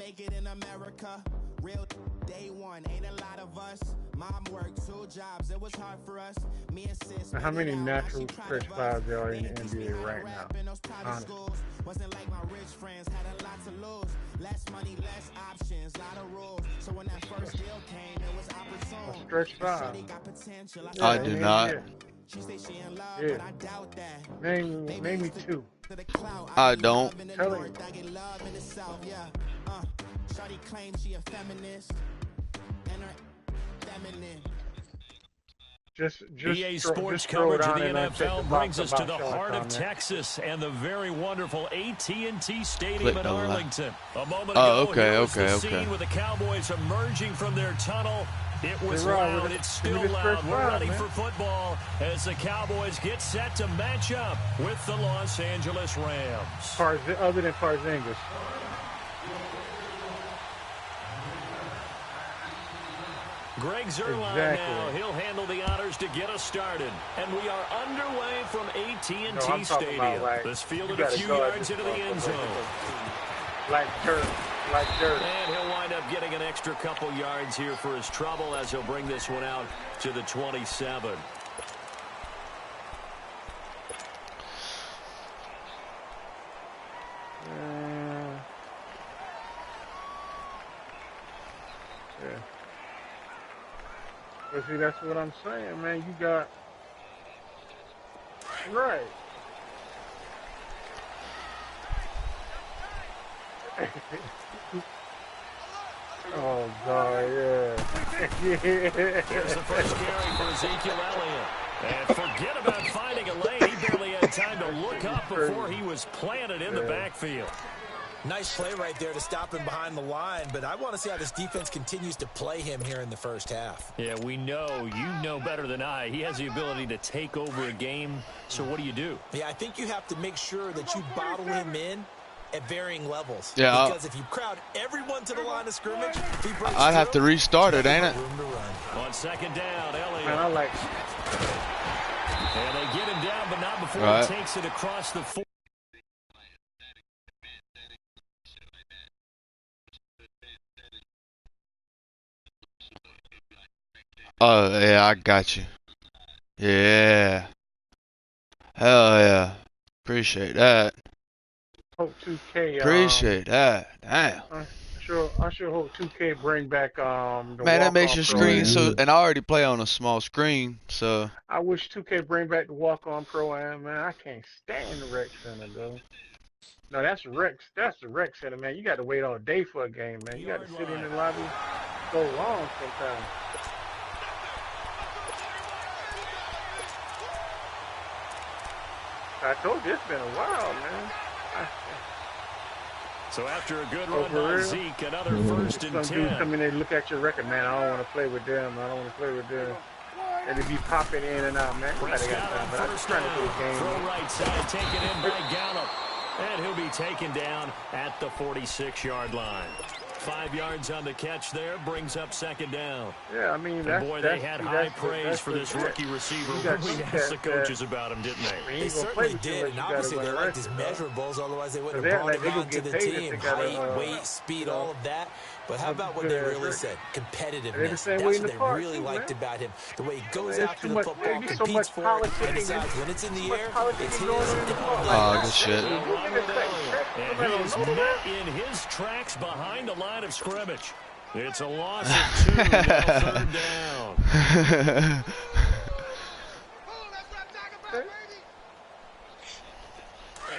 make it in America. Real day one, ain't a lot of us. Mom worked 2 jobs, it was hard for us. Me and sis. How many natural stretch fives are in the NBA right now? Wasn't like my rich friends, had a lot to lose. Less money, less options, lot of rules. So when that first deal came, it was opportune. A stretch five. I do not. She say she in love, Yeah. but I doubt that. Name me 2. I don't. Tell me. Shawty claims she a feminist and her feminine. Just EA Sports coverage of the NFL brings us to the heart of Texas and the very wonderful AT&T Stadium in Arlington. A moment ago, here was the scene with the Cowboys emerging from their tunnel. It was loud. It's still loud. We're ready for football as the Cowboys get set to match up with the Los Angeles Rams. Other than Porzingis. Greg Zuerlein now. He'll handle the honors to get us started. And we are underway from AT&T Stadium. This fielded a few yards into the end zone. Like dirt. And he'll wind up getting an extra couple yards here for his trouble as he'll bring this one out to the 27. Yeah. But see, that's what I'm saying, man. You got right. Oh God, yeah. Here's the first carry for Ezekiel Elliott. And forget about finding a lane. He barely had time to look up before he was planted in the backfield. Nice play right there to stop him behind the line, but I want to see how this defense continues to play him here in the first half. Yeah, we know. You know better than I. He has the ability to take over a game, so what do? Yeah, I think you have to make sure that you bottle him in at varying levels. Yeah. Because if you crowd everyone to the line of scrimmage, if he breaks I'd have to restart it, ain't it? On second down, Elliott. Man, I like. And they get him down, but not before he takes it across the 4. Oh, yeah, I got you. Yeah. Hell yeah. Appreciate that. Hope 2K. Appreciate that. Damn. I sure hope 2K bring back the man, that makes your screen so. And I already play on a small screen, so. I wish 2K bring back the walk-on pro-am, man. I can't stand the rec center, though. No, that's the rec center, man. You got to wait all day for a game, man. You got to sit in the lobby so long sometimes. I told you it's been a while, man. So after a good run by Zeke, another first and 10. Some dudes come in and look at your record, man. I don't want to play with them. I don't want to play with them. And they be popping in and out, man. Prescott on first down. Throw right side, taken in by Gallup. And he'll be taken down at the 46-yard line. 5 yards on the catch there, brings up second down. Yeah, I mean, they had high praise for this rookie receiver. We asked the coaches about him, didn't they? They certainly did, and obviously they liked his measurables, otherwise they wouldn't have brought him onto the team. Height, weight, speed, all of that. But how about what they really said? Competitiveness. That's what they really liked about him. The way he goes after the football, competes for it, and decides when it's in the air, it's his. Oh, good shit. And he's met in his tracks behind the line of scrimmage. It's a loss of 2, now third down.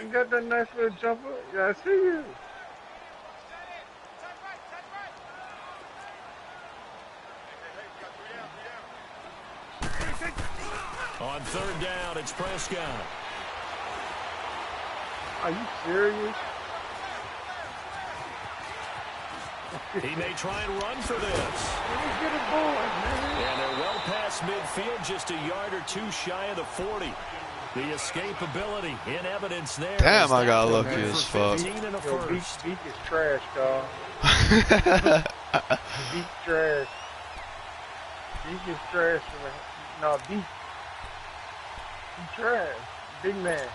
You got that nice little jumper? Yeah, I see you. On third down, it's Prescott. Are you serious? He may try and run for this. Get it going, man. And they're well past midfield, just a yard or two shy of the 40. The escapability in evidence there. Damn, I got lucky as fuck. Beak is trash, dog. Beak trash. Beak is trash. No, Beak. He's trash. Big man.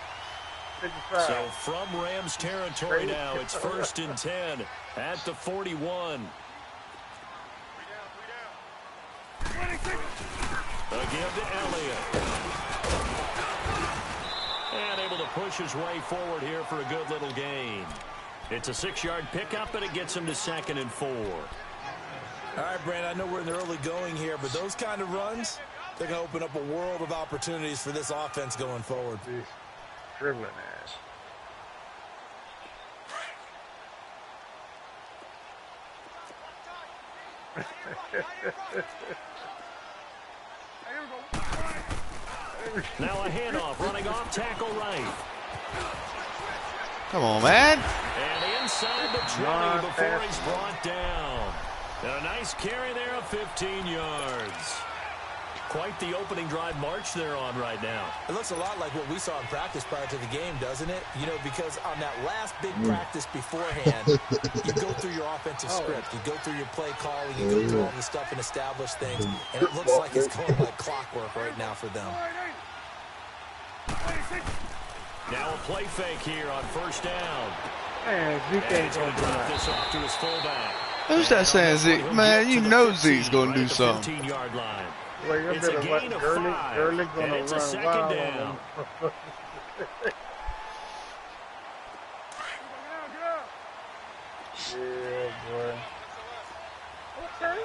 So from Rams territory now, it's 1st and 10 at the 41. Again to Elliott. And able to push his way forward here for a good little gain. It's a 6-yard pickup, and it gets him to 2nd and 4. All right, Brandon, I know we're in the early going here, but those kind of runs, they're going to open up a world of opportunities for this offense going forward. Dribbling ass. Now a handoff, running off tackle right. Come on, man. And inside the 20 before he's brought down. And a nice carry there of 15 yards. Quite the opening drive march they're on right now. It looks a lot like what we saw in practice prior to the game, doesn't it? You know, because on that last big practice beforehand, you go through your offensive script, you go through your play calling, you go through all the stuff and establish things, and it looks like it's going like clockwork right now for them. Now a play fake here on 1st down. Man, Zeke ain't going to drop this off to his fullback. Who's that saying, Zeke? Man, you know Zeke's going to do something. 15-yard line. It's a gain of 5, and it's a 2nd down. Yeah, boy. Okay.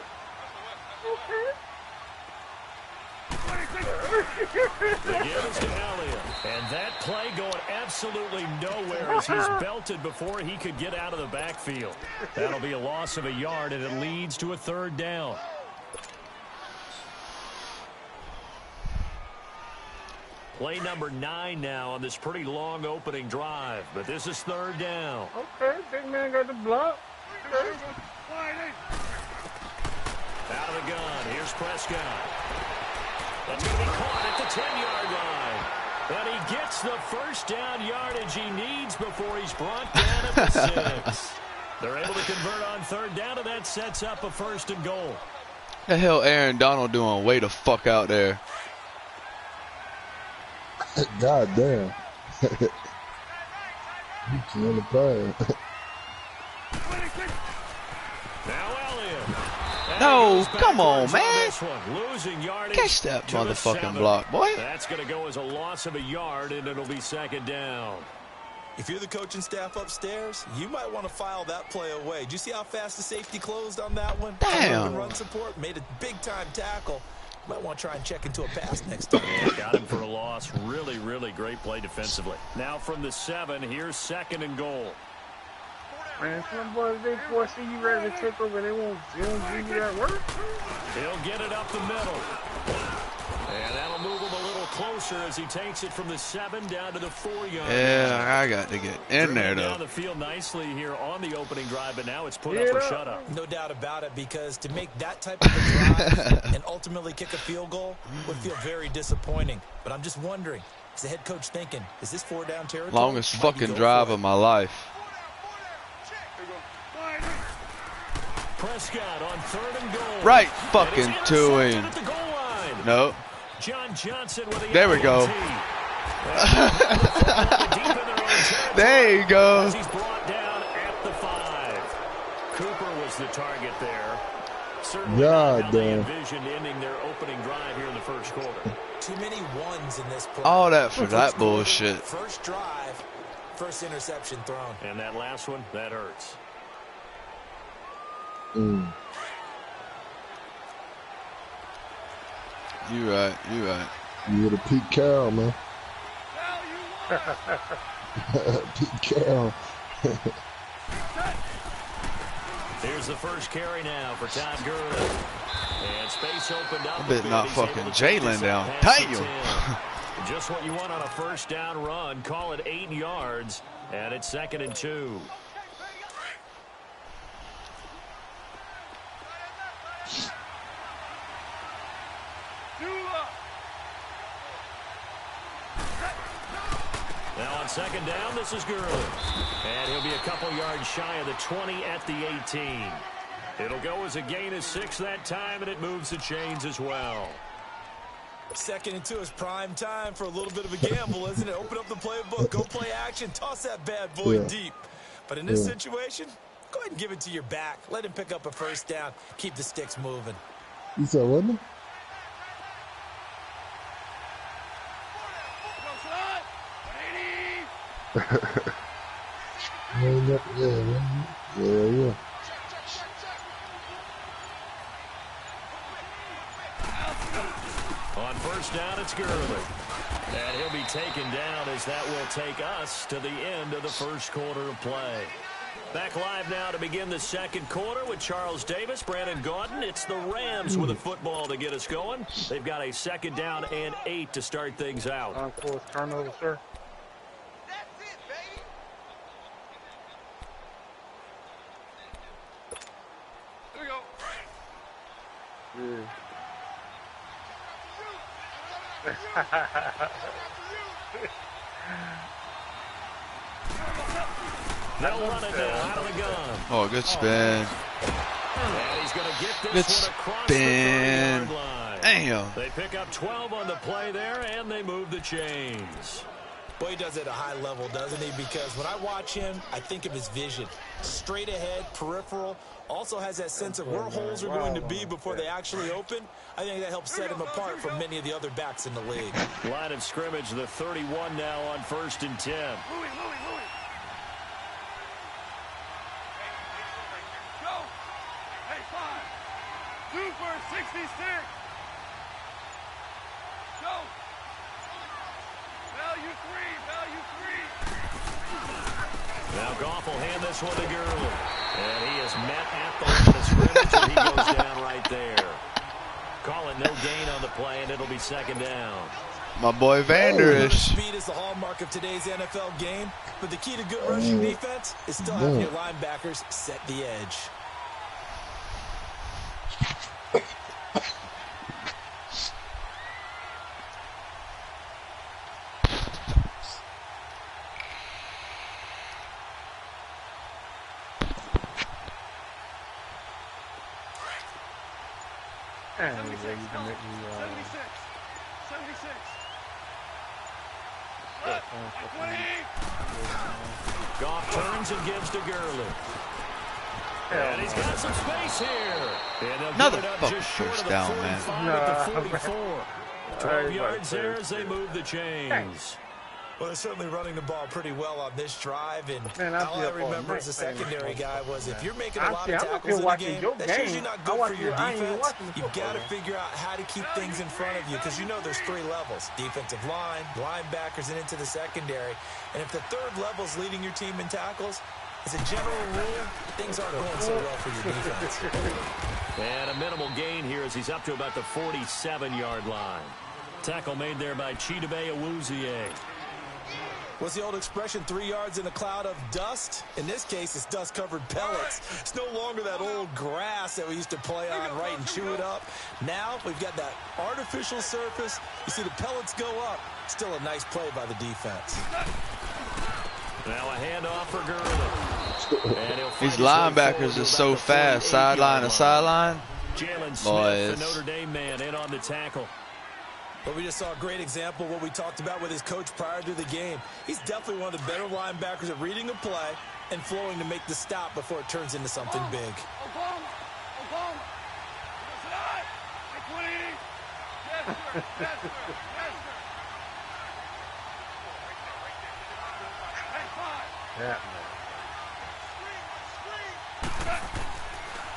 The give is to Elliott. And that play going absolutely nowhere as he's belted before he could get out of the backfield. That'll be a loss of a yard, and it leads to a 3rd down. Play number 9 now on this pretty long opening drive, but this is 3rd down. Okay, big man got the block. Okay. Out of the gun, here's Prescott. That's going to be caught at the 10-yard line. And he gets the 1st down yardage he needs before he's brought down at the 6. They're able to convert on 3rd down, and that sets up a 1st and goal. The hell Aaron Donald doing way the fuck out there? God damn. You killing the play. Now Elliott. No, come on, man. Losing yardage. Catch that motherfucking block, boy. That's going to go as a loss of a yard, and it'll be 2nd down. If you're the coaching staff upstairs, you might want to file that play away. Do you see how fast the safety closed on that one? Damn. Run support, made a big-time tackle. Might want to try and check into a pass next time. Yeah, got him for a loss. Really, really great play defensively. Now from the 7, here's 2nd and goal. Man, some boys, they see you ready to take over, they won't give you that work. He'll get it up the middle. And that'll move him a little closer as he takes it from the 7 down to the 4-yard. Yeah, I got to get in there, though. Down the field nicely here on the opening drive, but now it's put up or shut up. No doubt about it, because to make that type of a drive and ultimately kick a field goal would feel very disappointing. But I'm just wondering, is the head coach thinking, is this 4-down territory? Longest fucking drive of my life. Prescott on 3rd and goal. Right fucking to him. No. John Johnson with the there we go. There you go. He's brought down at the 5. Cooper was the target there. Certainly God damn. Envisioned ending their opening drive here in the 1st quarter. Too many ones in this play. All that for that bullshit. First drive, first interception thrown. And that last one, that hurts. Mm. You right. You would have Pete Carroll, man. Pete Carroll. Here's the first carry now for Todd Gurley. And space opened up. I bet not fucking Jalen down. Damn. Just what you want on a 1st down run. Call it 8 yards. And it's 2nd and 2. Now on 2nd down, this is Gurley. And he'll be a couple yards shy of the 20 at the 18. It'll go as a gain of 6 that time, and it moves the chains as well. 2nd and 2 is prime time for a little bit of a gamble, isn't it? Open up the playbook, go play action, toss that bad boy deep. But in this situation, go ahead and give it to your back. Let him pick up a first down. Keep the sticks moving. You said what? Yeah. On first down, it's Gurley. And he'll be taken down as that will take us to the end of the first quarter of play. Back live now to begin the second quarter with Charles Davis, Brandon Gaudin. It's the Rams with a football to get us going. They've got a 2nd down and 8 to start things out. On fourth turnover, sir. That's it, baby. Here we go. They'll run it now out of the gun. Oh, good spin. And he's going to get Good this one across the spin. 30-yard line. Damn. They pick up 12 on the play there, and they move the chains. Boy, he does it at a high level, doesn't he? Because when I watch him, I think of his vision. Straight ahead, peripheral. Also has that sense of where holes are going to be before they actually open. I think that helps set him apart from many of the other backs in the league. Line of scrimmage, the 31 now on 1st and 10. Louis. Go. Hey, 5. 2 for 66. Go. Value 3. Now Goff will hand this one to Gurley. And he is met at the line of scrimmage, and he goes down right there. Call it no gain on the play, and it'll be 2nd down. My boy Vanderish. Speed is the hallmark of today's NFL game, but the key to good rushing defense is still having your linebackers set the edge. And you can make me 76. Goff turns and gives to Gurley. And he's got some space here. And they'll Another get it up fucking just short first of the down, 45 man. at the 44. 12 yards there as they move the chains. Well, they're certainly running the ball pretty well on this drive, and Man, all I remember as a secondary guy was if you're making a lot of tackles in the game, that's usually not good for your defense. You've got to figure out how to keep things in front of you because you know there's 3 levels, defensive line, linebackers, and into the secondary. And if the 3rd level is leading your team in tackles, as a general rule, things aren't going so well for your defense. And a minimal gain here as he's up to about the 47-yard line. Tackle made there by Chidobe Awuzie. What's the old expression, 3 yards in a cloud of dust? In this case, it's dust-covered pellets. It's no longer that old grass that we used to play on, right, and chew it up. Now we've got that artificial surface. You see the pellets go up. Still a nice play by the defense. Now a handoff for Gurley. These linebackers are so fast, sideline to sideline. Jalen Smith, Boys. the Notre Dame man, in on the tackle. But we just saw a great example of what we talked about with his coach prior to the game. He's definitely one of the better linebackers at reading a play and flowing to make the stop before it turns into something big.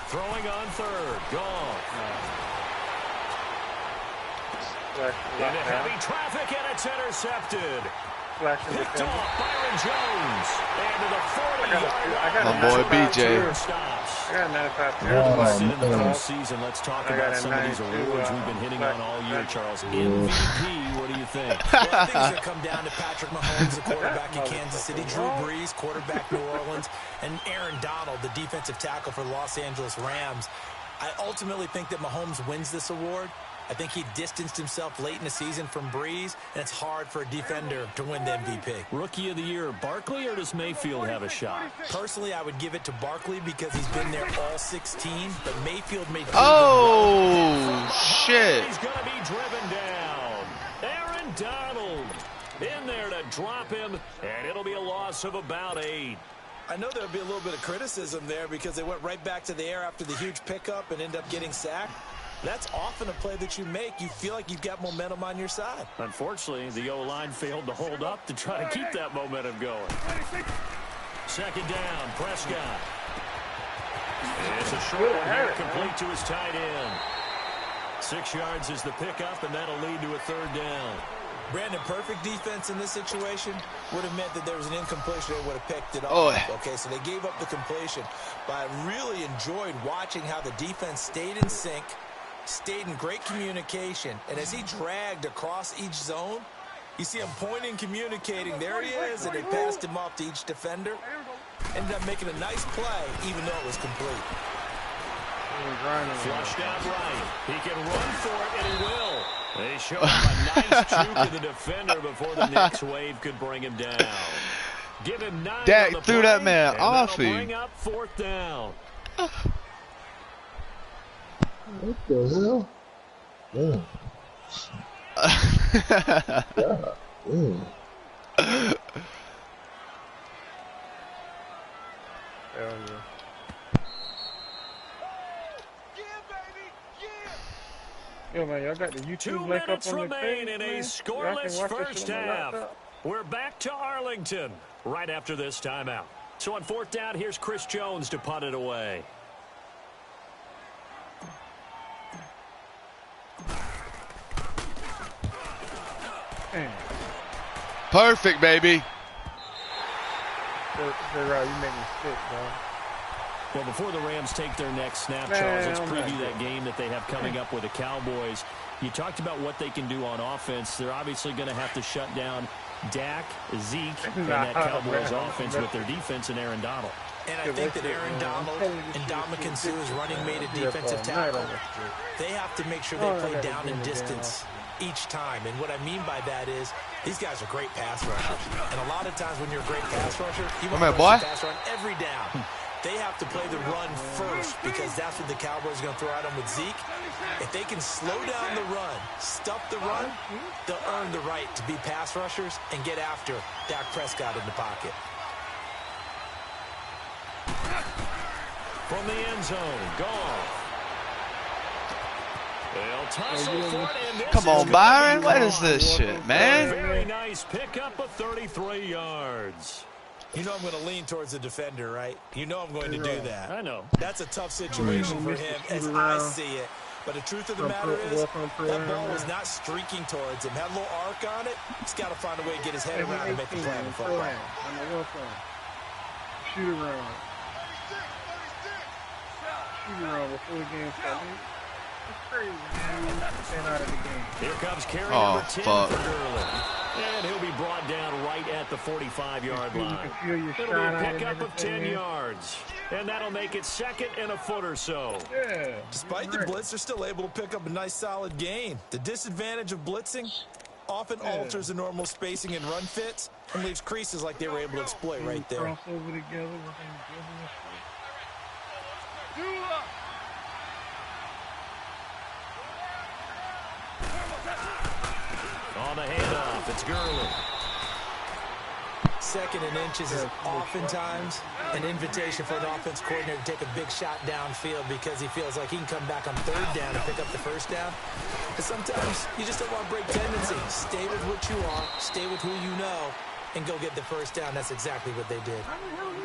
Throwing on 3rd. Gone. Into heavy traffic, and it's intercepted. Picked off Byron Jones. And to the 40-yard line. My boy BJ. Stops. I got 95 In the postseason, let's talk about some of these awards we've been hitting on all year, Charles. MVP, what do you think? Well, I think it's going to come down to Patrick Mahomes, the quarterback in Kansas City, Drew Brees, quarterback New Orleans, and Aaron Donald, the defensive tackle for the Los Angeles Rams. I ultimately think that Mahomes wins this award. I think he distanced himself late in the season from Brees, and it's hard for a defender to win the MVP. Rookie of the year, Barkley, or does Mayfield have a shot? Personally, I would give it to Barkley because he's been there all 16, but Mayfield made... Oh, shit. He's going to be driven down. Donald in there to drop him, and it'll be a loss of about 8. I know there'll be a little bit of criticism there because they went right back to the air after the huge pickup and end up getting sacked. That's often a play that you make. You feel like you've got momentum on your side. Unfortunately, the O-line failed to hold up to try to keep that momentum going. Second down, Prescott. It's a short one here, complete to his tight end. 6 yards is the pickup, and that'll lead to a third down. Brandon, perfect defense in this situation would have meant that there was an incompletion. They would have picked it off. Oh. Okay, so they gave up the completion. But I really enjoyed watching how the defense stayed in sync, stayed in great communication. And as he dragged across each zone, you see him pointing, communicating. There he is, and they passed him off to each defender. Ended up making a nice play, even though it was complete. Flushed out right. He can run for it, and he will. They show him a nice juke to the defender before the next wave could bring him down. Give him 9 Dak on the threw play, that man and off that'll him. bring up 4th down. What the hell? Yeah. Yeah. Hell yeah. Yo, man, y'all got the YouTube 2 link up minutes on the remain page, in a man? scoreless Y'all can watch first this on my half. laptop? We're back to Arlington right after this timeout. So on 4th down, here's Chris Jones to punt it away. Perfect, baby. They're right. You make me sick, bro. Well, before the Rams take their next snap, Charles, let's preview that game that they have coming up with the Cowboys. You talked about what they can do on offense. They're obviously going to have to shut down Dak, Zeke, and that Cowboys offense with their defense and Aaron Donald. And I think that Aaron Donald and Dominican Sue's running mate at defensive tackle, they have to make sure they play down and distance each time. And what I mean by that is these guys are great pass rushers. And a lot of times when you're a great pass rusher, you want to pass run every down. They have to play the run first because that's what the Cowboys are going to throw at them with Zeke. If they can slow down the run, stuff the run, they'll earn the right to be pass rushers and get after Dak Prescott in the pocket. From the end zone, Goff. They'll tussle for it, and this Come on, Byron. What is this shit, man? Very nice pickup of 33 yards. You know I'm going to lean towards the defender, right? You know I'm going to do that. I know. That's a tough situation for him as I see it. But the truth of the matter is, that ball was not streaking towards him. Had a little arc on it. He's got to find a way to get his head around and make a play in football. Shoot around. Shoot around before the game starts. It's crazy, man. Staying out of the game. Here comes carry number 10 for Gurley. And he'll be brought down right at the 45-yard line. It'll be a pickup of 10 yards. And that'll make it 2nd and a foot or so. Yeah. Despite the blitz, they're still able to pick up a nice, solid gain. The disadvantage of blitzing often alters the normal spacing and run fits and leaves creases like they were able to exploit right there. Cross over together. On the handoff, it's Gurley. 2nd and inches is oftentimes an invitation for an offense coordinator to take a big shot downfield because he feels like he can come back on 3rd down and pick up the 1st down. But sometimes you just don't want to break tendency. Stay with what you are, stay with who you know, and go get the 1st down. That's exactly what they did.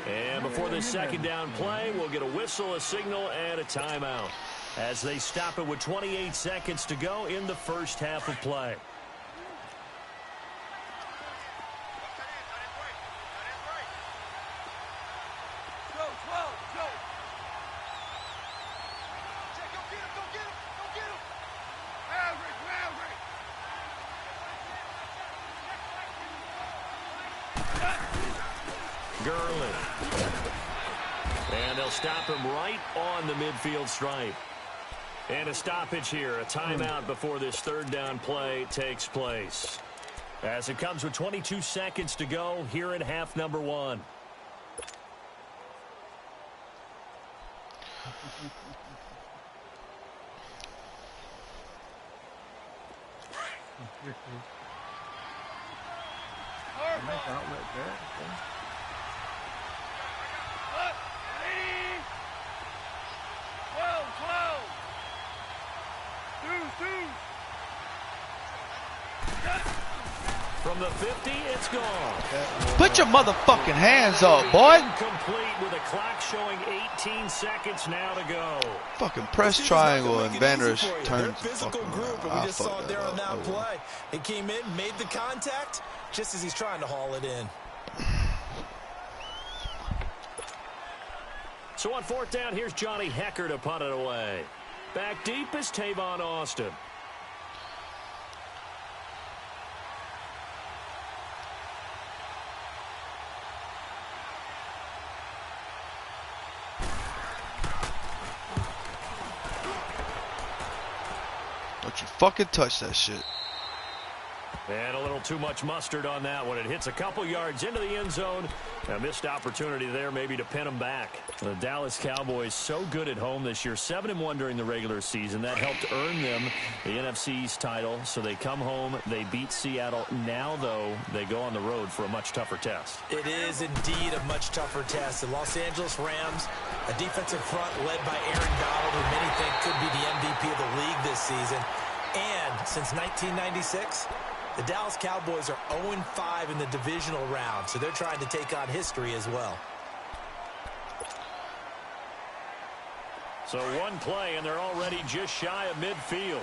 And before the 2nd down play, we'll get a whistle, a signal, and a timeout as they stop it with 28 seconds to go in the first half of play. Gurley. And they'll stop him right on the midfield stripe. And a stoppage here, a timeout before this 3rd down play takes place. As it comes with 22 seconds to go here in half number 1. Nice outlet there. Okay. Up. 80. 12. 2. From the 50, it's gone. Put your motherfucking hands up, boy. Complete with a clock showing 18 seconds now to go. Fucking press triangle and Banner's turns. Physical group, and we just saw it there on that play. He came in, made the contact, just as he's trying to haul it in. So on fourth down, here's Johnny Hecker to punt it away. Back deep is Tavon Austin. Don't you fucking touch that shit. And a little too much mustard on that one. It hits a couple yards into the end zone. A missed opportunity there maybe to pin them back. The Dallas Cowboys so good at home this year. 7-1 during the regular season. That helped earn them the NFC East title. So they come home. They beat Seattle. Now, though, they go on the road for a much tougher test. It is indeed a much tougher test. The Los Angeles Rams, a defensive front led by Aaron Donald, who many think could be the MVP of the league this season. And since 1996... the Dallas Cowboys are 0-5 in the divisional round, so they're trying to take on history as well. So one play, and they're already just shy of midfield.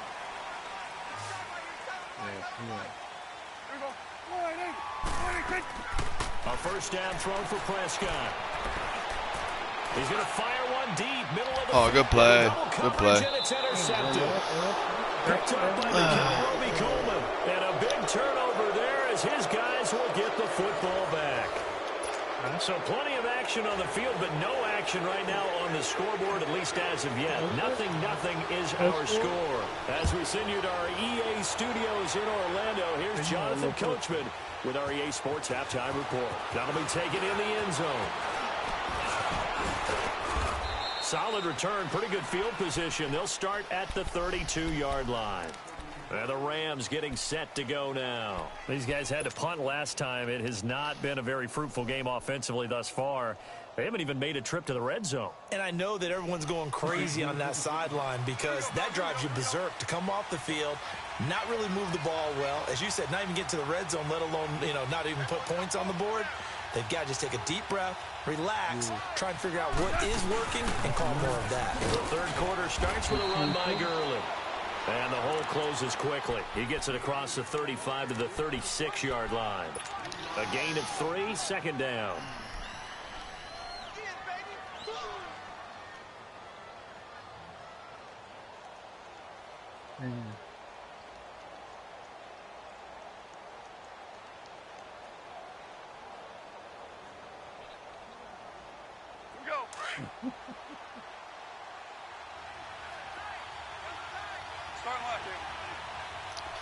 A first down throw for Prescott. He's going to fire one deep, middle of the good play. Good play. And it's intercepted. Picked up by the Roby Coleman. And a big turnover there as his guys will get the football back. So plenty of action on the field, but no action right now on the scoreboard, at least as of yet. 0-0 is our score. As we send you to our EA studios in Orlando, here's Jonathan Coachman with our EA Sports Halftime Report. That'll be taken in the end zone. Solid return, pretty good field position. They'll start at the 32-yard line. And the Rams getting set to go now. These guys had to punt last time. It has not been a very fruitful game offensively thus far. They haven't even made a trip to the red zone. And I know that everyone's going crazy on that sideline because that drives you berserk to come off the field, not really move the ball well. As you said, not even get to the red zone, let alone, not even put points on the board. They've got to just take a deep breath, relax, try and figure out what is working, and call more of that. The third quarter starts with a run by Gurley. And the hole closes quickly. He gets it across the 35 to the 36-yard line. A gain of 3, second down.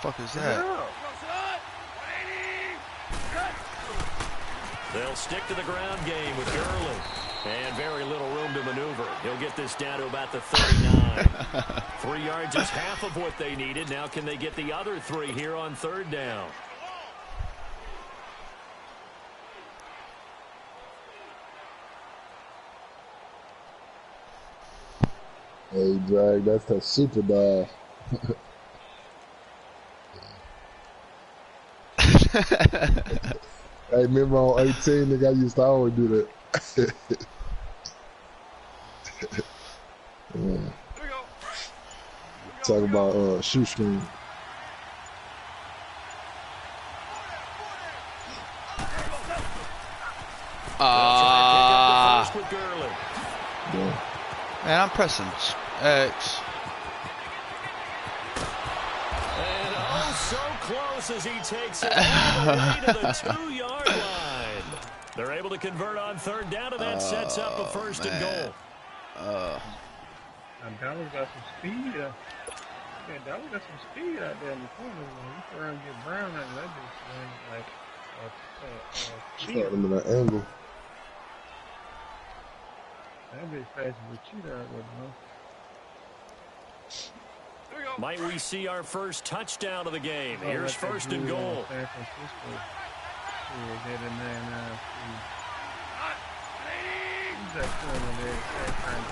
Fuck is that? They'll stick to the ground game with Gurley. And very little room to maneuver. He'll get this down to about the 39. 3 yards is half of what they needed. Now can they get the other 3 here on third down? Hey, Drag, that's that super dive. Hey, remember on 18, nigga, I used to always do that. Yeah. Talk about shoestring. Yeah. Man, I'm pressing X. And oh, so close as he takes it all the way to the 2-yard line. They're able to convert on third down, and that sets up a first and goal. And Dallas got some speed. Yeah, Dallas got some speed out there in the corner. You can run and get Brown out of that bitch like Start him in that angle. That bitch fast as a cheetah out there, bro. Might we see our first touchdown of the game? Here's first and goal.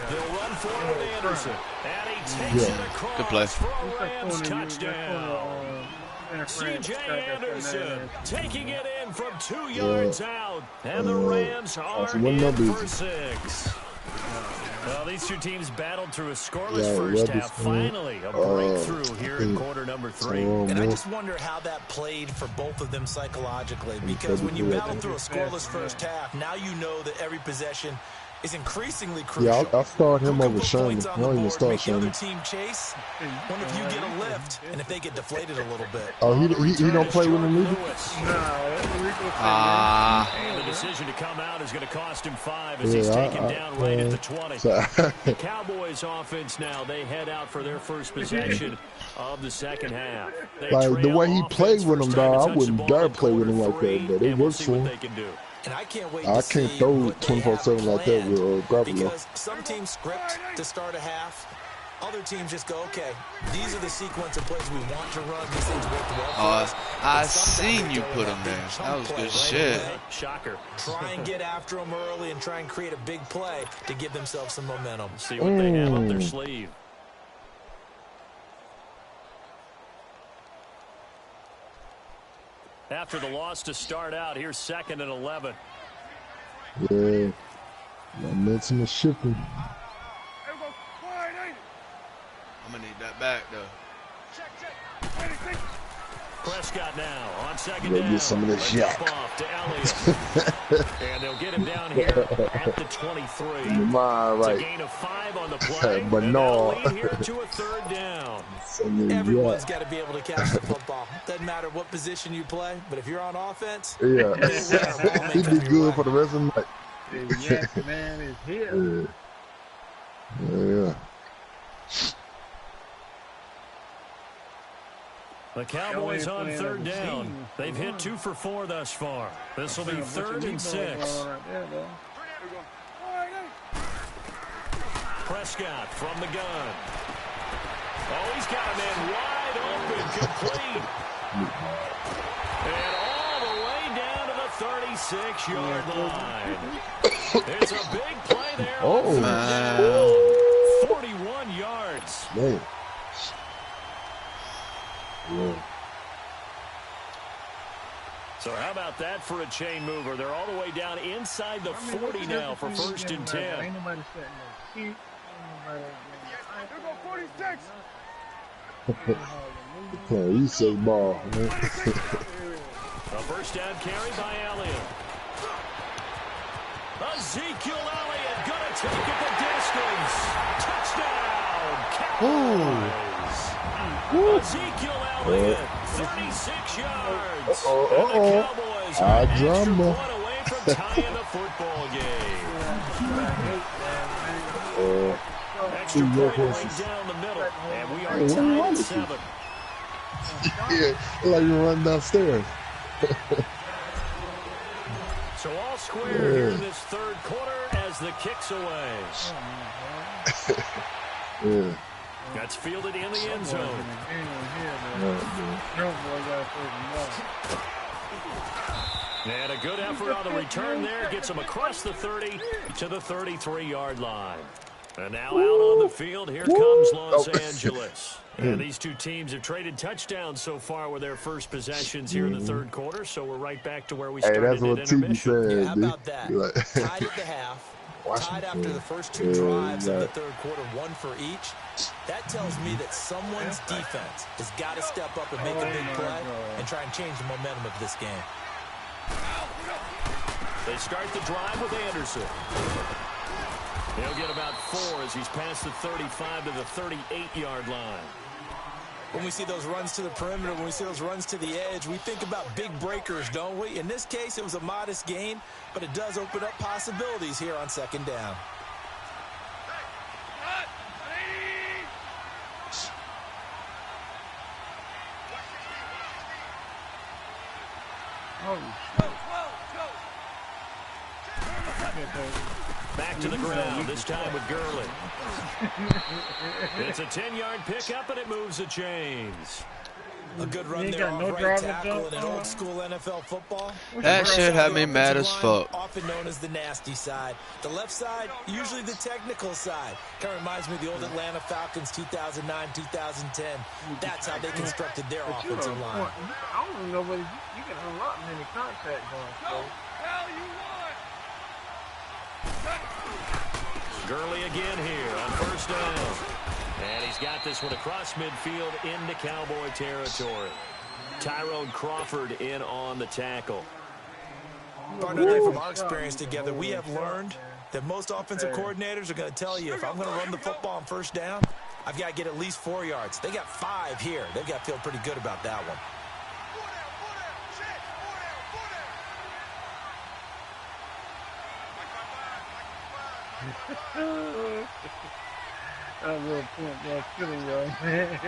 They'll run forward with Anderson. And he takes it across for a Rams touchdown. C.J. Anderson taking it in from 2 yards out. And the Rams are in for 6. Well, these two teams battled through a scoreless first half. Finally, a breakthrough here in quarter number 3. And I just wonder how that played for both of them psychologically. Because when you battle through a scoreless first half, now you know that every possession is increasingly crucial. Yeah, I'll start him over Sherman. I don't even start Sherman. Other team chase. Wonder if you get a lift and if they get deflated a little bit. Oh, he don't play with him either? And the decision to come out is going to cost him 5 as he's taken down right at the 20. The Cowboys offense now, they head out for their first possession of the second half. Like, the way he played with him, dog, I wouldn't dare play with him like that, but it works for him. And I can't wait I can't throw 24/7 like that with Garoppolo. Because some teams script to start a half. Other teams just go, okay, these are the sequence of plays we want to run. These things work well for us. I seen you put him there. That was good shit. Shocker. Try and get after them early and try and create a big play to give themselves some momentum. See what they have up their sleeve. After the loss to start out, here's 2nd and 11. Yeah. Momentum is shifting. I'm going to need that back, though. Prescott now on 2nd down. Get some of this shot. Off to Elliott. And they'll get him down here at the 23. Right. It's a gain of 5 on the play. But no. Lead here to a 3rd down. Everyone's got to be able to catch the football. Doesn't matter what position you play, but if you're on offense, he'd be good for the rest of the night. Yes, man, is here. Yeah. The Cowboys on 3rd down. They've hit 2 for 4 thus far. This will be 3rd and 6. Prescott from the gun. Oh, he's got a man wide open, complete. And all the way down to the 36-yard line. It's a big play there. Oh, man. 41 yards. Man. Yeah. So how about that for a chain mover? They're all the way down inside the 40 now for 1st and 10. Ain't nobody setting no heat. Here go 46. You say ball, man. A 1st down carry by Elliott. Ezekiel Elliott gonna take it the distance. Touchdown, Cowboys. Ezekiel Elliott, 36 yards. And the Cowboys are an extra point away from tying the football game. Extra point right down the middle, and we are tied at 7. Yeah, like you run downstairs. So all square here in this 3rd quarter as the kick's away. Yeah. That's fielded in the end zone. And a good effort on the return there. Gets him across the 30 to the 33-yard line. And now out on the field, here comes Los Angeles. And these two teams have traded touchdowns so far with their first possessions here in the 3rd quarter. So we're right back to where we started that's what at intermission. Yeah, how about that? Tied at the half. Tied after the first 2 drives of the 3rd quarter, 1 for each. That tells me that someone's defense has got to step up and make a big play and try and change the momentum of this game. They start the drive with Anderson. He'll get about 4 as he's past the 35 to the 38-yard line. When we see those runs to the perimeter, when we see those runs to the edge, we think about big breakers, don't we? In this case, it was a modest gain, but it does open up possibilities here on 2nd down. Back to the ground, this time with Gurley. It's a 10-yard pickup, and it moves the chains. A good run there off right tackle in an old school NFL football. That shit had me mad as fuck. Often known as the nasty side. The left side, usually the technical side. Kind of reminds me of the old Atlanta Falcons 2009, 2010. That's how they constructed their offensive line. I don't know whether you can unlock many contact going. So. Gurley again here on first down. And he's got this one across midfield into Cowboy territory. Tyrone Crawford in on the tackle. Partner, from our experience together, we have learned that most offensive coordinators are going to tell you, if I'm going to run the football on first down, I've got to get at least 4 yards. They got 5 here. They've got to feel pretty good about that one. That little point there, killing y'all, man.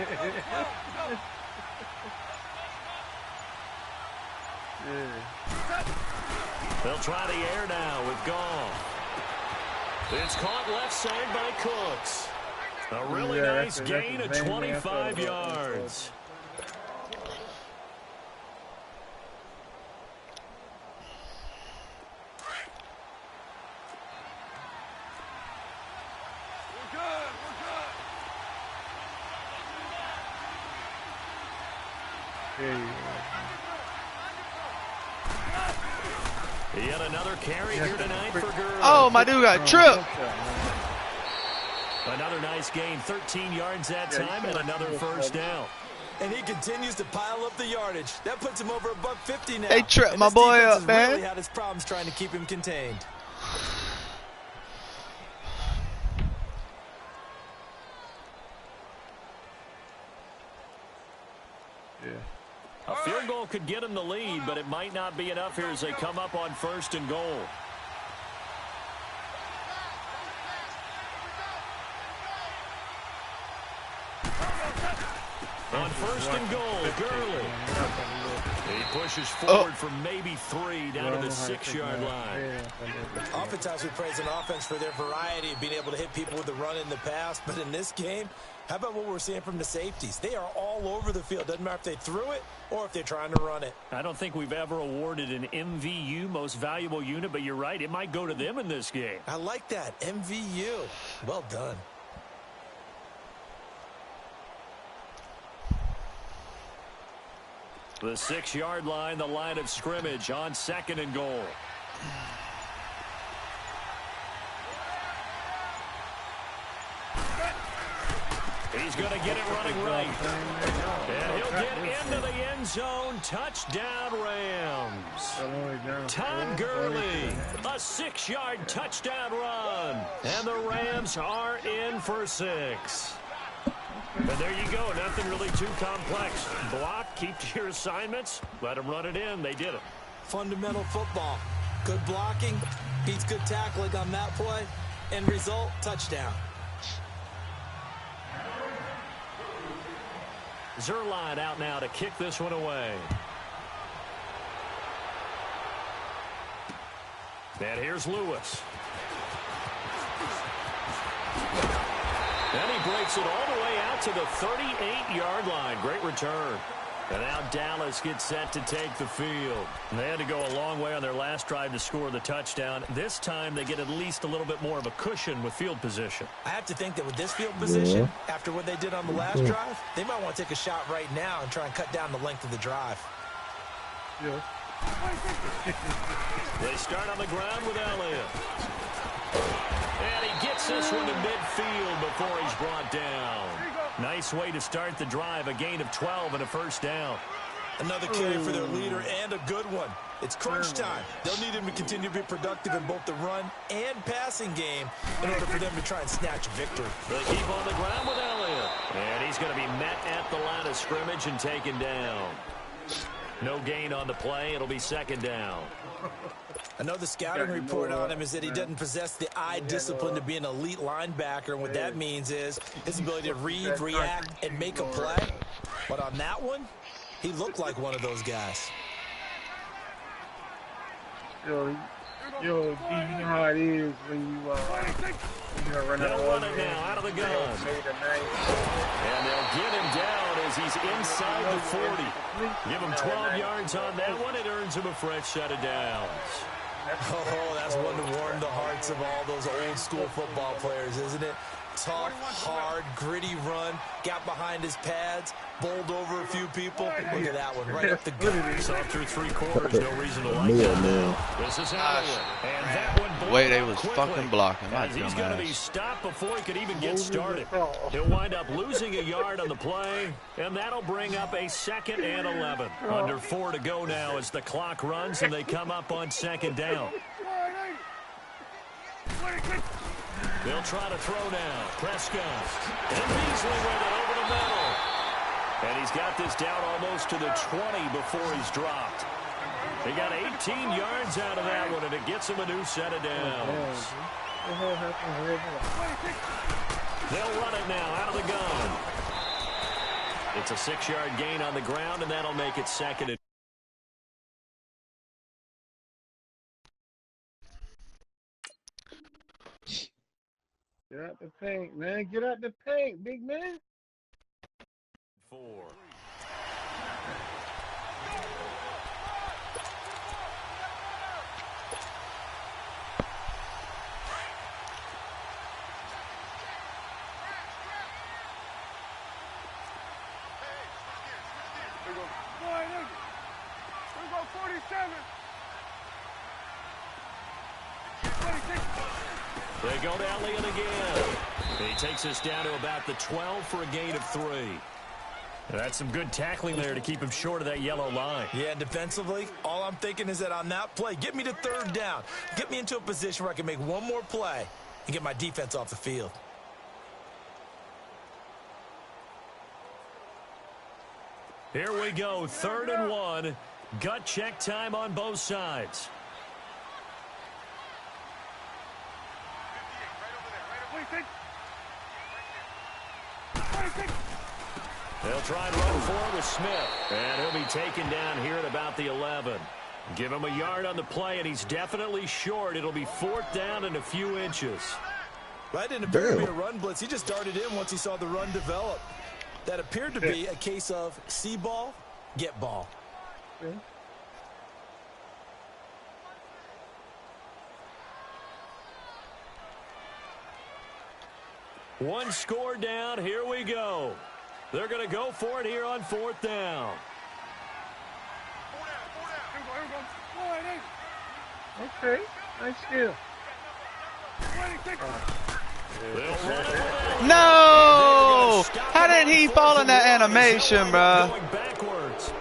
They'll try the air now with Goff. It's caught left side by Cooks. A really nice gain of 25 yards. Yet another carry here tonight for Gurley. Oh, my dude got tripped. Another nice gain, 13 yards that time, and another first down. And he continues to pile up the yardage. That puts him over $150 now. They tripped my boy up, man. Really had his problems trying to keep him contained. A field goal could get him the lead, but it might not be enough here as they come up on first and goal. On first and goal, Gurley. He pushes forward for maybe 3 down to the 6-yard line. Oftentimes we praise an offense for their variety of being able to hit people with the run in the pass, but in this game, how about what we're seeing from the safeties? They are all over the field. Doesn't matter if they threw it or if they're trying to run it. I don't think we've ever awarded an MVU, most valuable unit, but you're right. It might go to them in this game. I like that. MVU. Well done. The 6-yard line, the line of scrimmage on second and goal. He's going to get it running right. And he'll get into the end zone. Touchdown, Rams. Todd Gurley, a 6-yard touchdown run. And the Rams are in for 6. And there you go. Nothing really too complex. Block, keep to your assignments, let them run it in. They did it. Fundamental football. Good blocking, beats good tackling on that play. End result, touchdown. Zerline out now to kick this one away. And here's Lewis. And he breaks it all the way out to the 38-yard line. Great return. And now Dallas gets set to take the field. And they had to go a long way on their last drive to score the touchdown. This time they get at least a little bit more of a cushion with field position. I have to think that with this field position, after what they did on the last drive, they might want to take a shot right now and try and cut down the length of the drive. Yeah. They start on the ground with Elliott. And he gets this one to midfield before he's brought down. Nice way to start the drive, a gain of 12 and a first down. Another carry for their leader and a good one. It's crunch time. They'll need him to continue to be productive in both the run and passing game in order for them to try and snatch a victory. They keep on the ground with Elliott. And he's going to be met at the line of scrimmage and taken down. No gain on the play. It'll be second down. I know the scouting report on him is that he doesn't possess the eye discipline to be an elite linebacker, and what that means is his ability to read, react, and make a play. But on that one, he looked like one of those guys. Yo, D, you know how it is when you They'll run it now out of the gun. And they'll get him down as he's inside the 40. Give him 12 yards on that one. It earns him a fresh set of downs. Oh, that's one to warm the hearts of all those old school football players, isn't it? Tough, hard, gritty run, got behind his pads, bowled over a few people. Look at that one, right up the gut. So through 3 quarters, no reason to like that. This is Howard. And that one wait, they was fucking blocking. He's going to be stopped before he could even get started. He'll wind up losing a yard on the play, and that'll bring up a 2nd and 11. Under 4 to go now as the clock runs, and they come up on 2nd down. They'll try to throw now. Prescott. And Beasley with it over the middle. And he's got this down almost to the 20 before he's dropped. He got 18 yards out of that one, and it gets him a new set of downs. They'll run it now out of the gun. It's a 6-yard gain on the ground, and that'll make it 2nd and Get out the paint, man. Get out the paint, big man. 4. Here we go, 47. 26. They go to Elliott again. He takes us down to about the 12 for a gain of 3. That's some good tackling there to keep him short of that yellow line. Yeah, defensively, all I'm thinking is that on that play, get me to 3rd down. Get me into a position where I can make one more play and get my defense off the field. Here we go, 3rd and 1. Gut check time on both sides. They'll try and run for it with Smith. And he'll be taken down here at about the 11. Give him a yard on the play, and he's definitely short. It'll be 4th down and a few inches. Right, didn't appear to be a run blitz. He just darted in once he saw the run develop. That appeared to be a case of see ball, get ball. One score down. Here we go. They're going to go for it here on 4th down. Okay, nice steal. No! How did he fall in that animation, bro? Going backwards.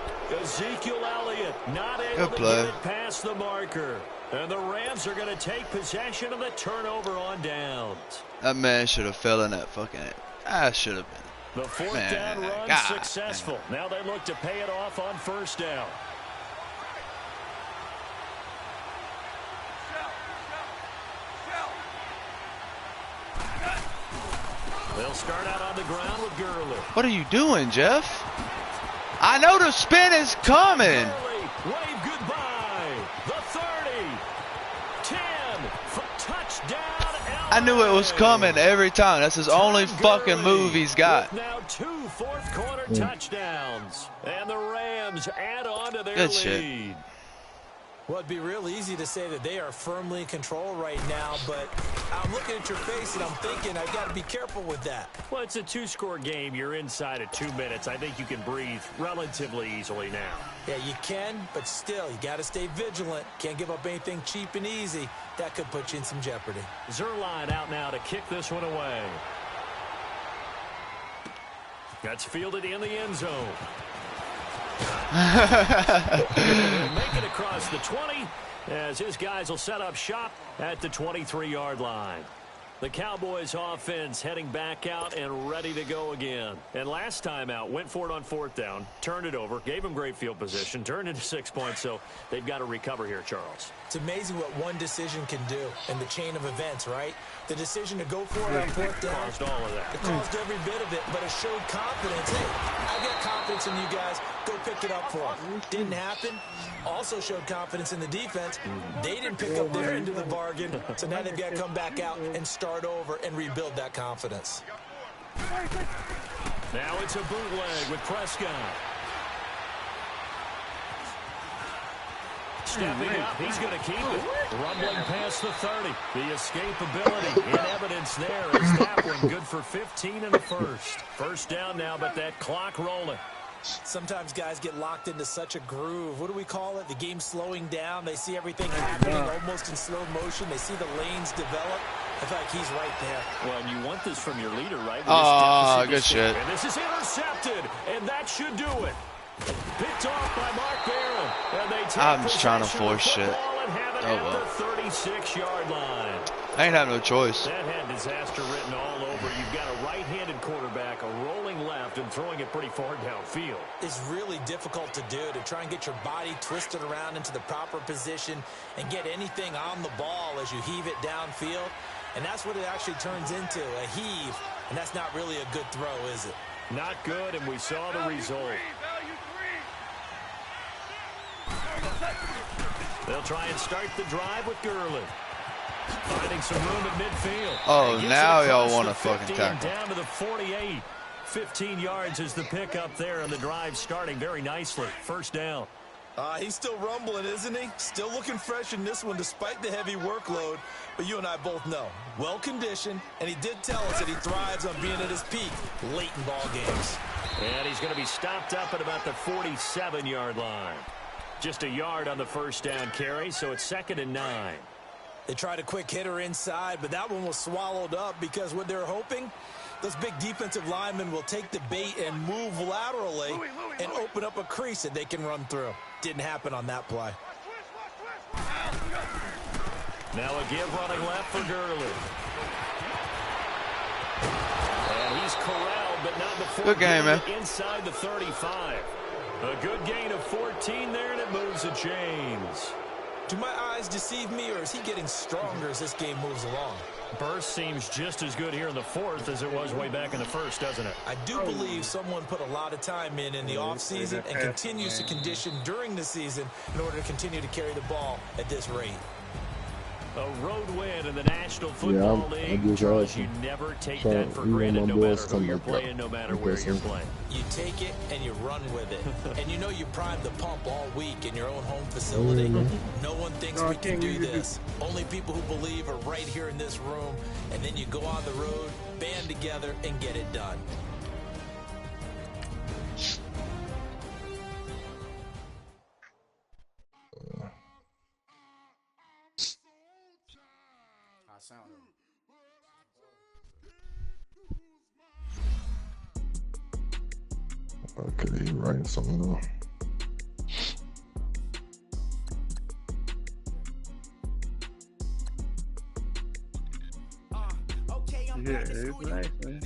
Ezekiel Elliott not able to get it past the marker. And the Rams are going to take possession of the turnover on downs. That man should have fell in that fucking... I should have been. The 4th down run successful. Now they look to pay it off on 1st down. They'll start out on the ground with Gurley. What are you doing, Jeff? I know the spin is coming. Gurley, wave goodbye. The 30. 10 for touchdown. I knew it was coming every time. That's his only fucking move he's got. Now 2 fourth-quarter touchdowns. And the Rams add on to their Good lead. shit. Well, it'd be real easy to say that they are firmly in control right now, but I'm looking at your face and I'm thinking I've got to be careful with that. Well, it's a 2-score game. You're inside at 2 minutes. I think you can breathe relatively easily now. Yeah, you can, but still, you got to stay vigilant. Can't give up anything cheap and easy. That could put you in some jeopardy. Zerline out now to kick this one away. That's fielded in the end zone. Make it across the 20 as his guys will set up shop at the 23-yard line. The Cowboys offense heading back out and ready to go again. And last time out, went for it on 4th down, turned it over, gave them great field position, turned into 6 points, so they've got to recover here, Charles. It's amazing what one decision can do in the chain of events, right? The decision to go for it on 4th down. Caused all of that. It caused every bit of it, but it showed confidence. Hey, I've got confidence in you guys. Go pick it up for them. Didn't happen. Also showed confidence in the defense. They didn't pick up their end of the bargain, so now they've got to come back out and start start over and rebuild that confidence. Now it's a bootleg with Prescott. Stepping up, he's going to keep it. Rumbling past the 30. The escapability in evidence there is that one good for 15 in the first. First down now, but that clock rolling. Sometimes guys get locked into such a groove. What do we call it? The game's slowing down. They see everything happening almost in slow motion. They see the lanes develop. I feel like he's right there. Well, and you want this from your leader, right? Oh, good shit. And this is intercepted, and that should do it. Picked off by Mark Barron. And they take I'm just trying to force shit. Oh, well. The 36-yard line. I ain't have no choice. That had disaster written all over. You've got a right-handed quarterback, a rolling left, and throwing it pretty far downfield. It's really difficult to do, to try and get your body twisted around into the proper position and get anything on the ball as you heave it downfield. And that's what it actually turns into, a heave. And that's not really a good throw, is it? Not good, and we saw the result. They'll try and start the drive with Gurley. Finding some room at midfield. Oh, now y'all want to fucking tackle. Down to the 48. 15 yards is the pickup there, and the drive starting very nicely. First down. He's still rumbling, isn't he? Still looking fresh in this one despite the heavy workload. But you and I both know, well-conditioned, and he did tell us that he thrives on being at his peak late in ball games. And he's going to be stopped up at about the 47-yard line. Just a yard on the first down carry, so it's 2nd and 9. They tried a quick hitter inside, but that one was swallowed up because what they're hoping, those big defensive linemen will take the bait and move laterally and open up a crease that they can run through. Didn't happen on that play. Now a give running left for Gurley. And he's corralled, but not before good game, man. Inside the 35. A good gain of 14 there, and it moves the chains. Do my eyes deceive me, or is he getting stronger as this game moves along? Burst seems just as good here in the fourth as it was way back in the first, doesn't it? I do believe someone put a lot of time in the offseason and continues to condition during the season in order to continue to carry the ball at this rate. A road win in the National Football League. Charles, you never take that for granted, no matter who you're playing, no matter where you're playing. You take it and you run with it. And you know you primed the pump all week in your own home facility. No one thinks we can do this. Only people who believe are right here in this room. And then you go on the road, band together, and get it done. Okay, he writing something else. Yeah, it's nice, man.